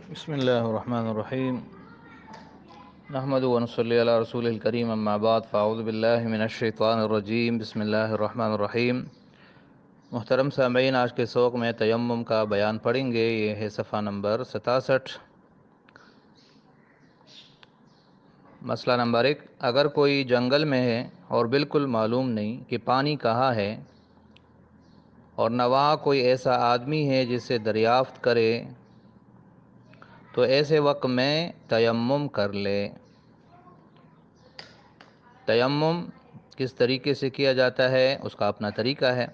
بسم اللہ الرحمن الرحیم نحمد و نصلی علی رسول الکریم اما بعد فاعوذ باللہ من الشیطان الرجیم بسم اللہ الرحمن الرحیم۔ محترم سامعین، آج کے سوق میں تیمم کا بیان پڑھیں گے۔ یہ ہے صفحہ نمبر 67۔ مسئلہ نمبر 1، اگر کوئی جنگل میں ہے اور بالکل معلوم نہیں کہ پانی کہاں ہے اور نہ وہاں کوئی ایسا آدمی ہے جس سے دریافت کرے، تو ایسے وقت میں تیمم کر لے۔ تیمم کس طریقے سے کیا جاتا ہے، اس کا اپنا طریقہ ہے،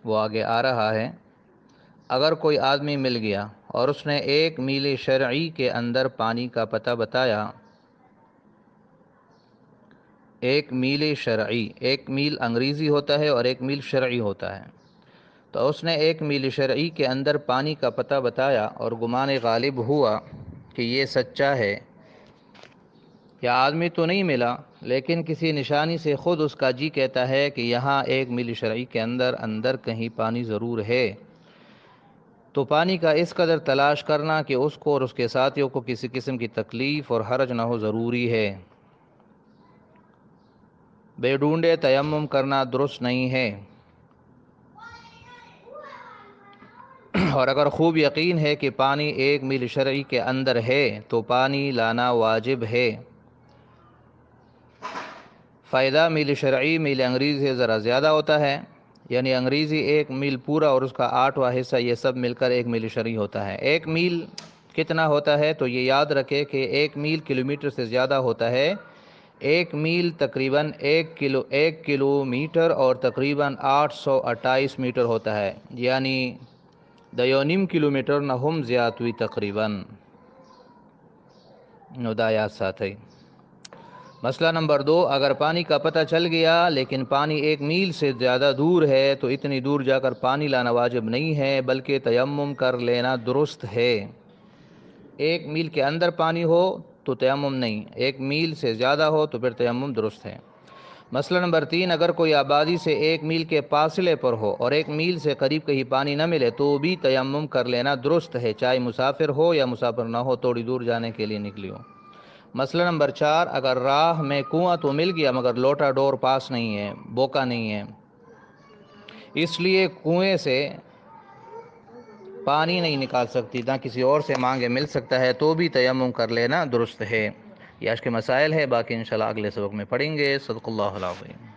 وہ آگے آ رہا ہے۔ اگر کوئی آدمی مل گیا اور اس نے 1 میل شرعی کے اندر پانی کا پتہ بتایا، 1 میل شرعی، 1 میل انگریزی ہوتا ہے اور 1 میل شرعی ہوتا ہے، تو اس نے 1 میل شرعی کے اندر پانی کا پتہ بتایا اور گمان غالب ہوا کہ یہ سچا ہے، یا آدمی تو نہیں ملا لیکن کسی نشانی سے خود اس کا جی کہتا ہے کہ یہاں 1 میل شرعی کے اندر کہیں پانی ضرور ہے، تو پانی کا اس قدر تلاش کرنا کہ اس کو اور اس کے ساتھیوں کو کسی قسم کی تکلیف اور حرج نہ ہو ضروری ہے۔ بے ڈھونڈے تیمم کرنا درست نہیں ہے، اور اگر خوب یقین ہے کہ پانی 1 میل شرعی کے اندر ہے تو پانی لانا واجب ہے۔ فائدہ میل شرعی میل انگریزی سے ذرا زیادہ ہوتا ہے، یعنی انگریزی 1 میل پورا اور اس کا 8واں حصہ، یہ سب مل کر 1 میل شرعی ہوتا ہے۔ 1 میل کتنا ہوتا ہے تو یہ یاد رکھے کہ 1 میل کلومیٹر سے زیادہ ہوتا ہے۔ 1 میل تقریباً 1 کلومیٹر اور تقریباً 828 میٹر ہوتا ہے، یعنی 2.5 کلومیٹر نہ ہم زیادہ ہوئی تقریباً ندایات ساتھ ہے۔ مسئلہ نمبر 2، اگر پانی کا پتہ چل گیا لیکن پانی 1 میل سے زیادہ دور ہے تو اتنی دور جا کر پانی لانا واجب نہیں ہے بلکہ تیمم کر لینا درست ہے۔ 1 میل کے اندر پانی ہو تو تیمم نہیں، 1 میل سے زیادہ ہو تو پھر تیمم درست ہے۔ مسئلہ نمبر 3، اگر کوئی آبادی سے 1 میل کے فاصلے پر ہو اور 1 میل سے قریب کہیں پانی نہ ملے تو بھی تیمم کر لینا درست ہے، چاہے مسافر ہو یا مسافر نہ ہو، تھوڑی دور جانے کے لیے نکلی ہو۔ مسئلہ نمبر 4، اگر راہ میں کنواں تو مل گیا مگر لوٹا ڈور پاس نہیں ہے، بوکا نہیں ہے، اس لیے کنویں سے پانی نہیں نکال سکتی، نہ کسی اور سے مانگے مل سکتا ہے، تو بھی تیمم کر لینا درست ہے۔ یہ آج کے مسائل ہے، باقی انشاءاللہ اگلے سبق میں پڑھیں گے۔ صدق اللہ العظیم۔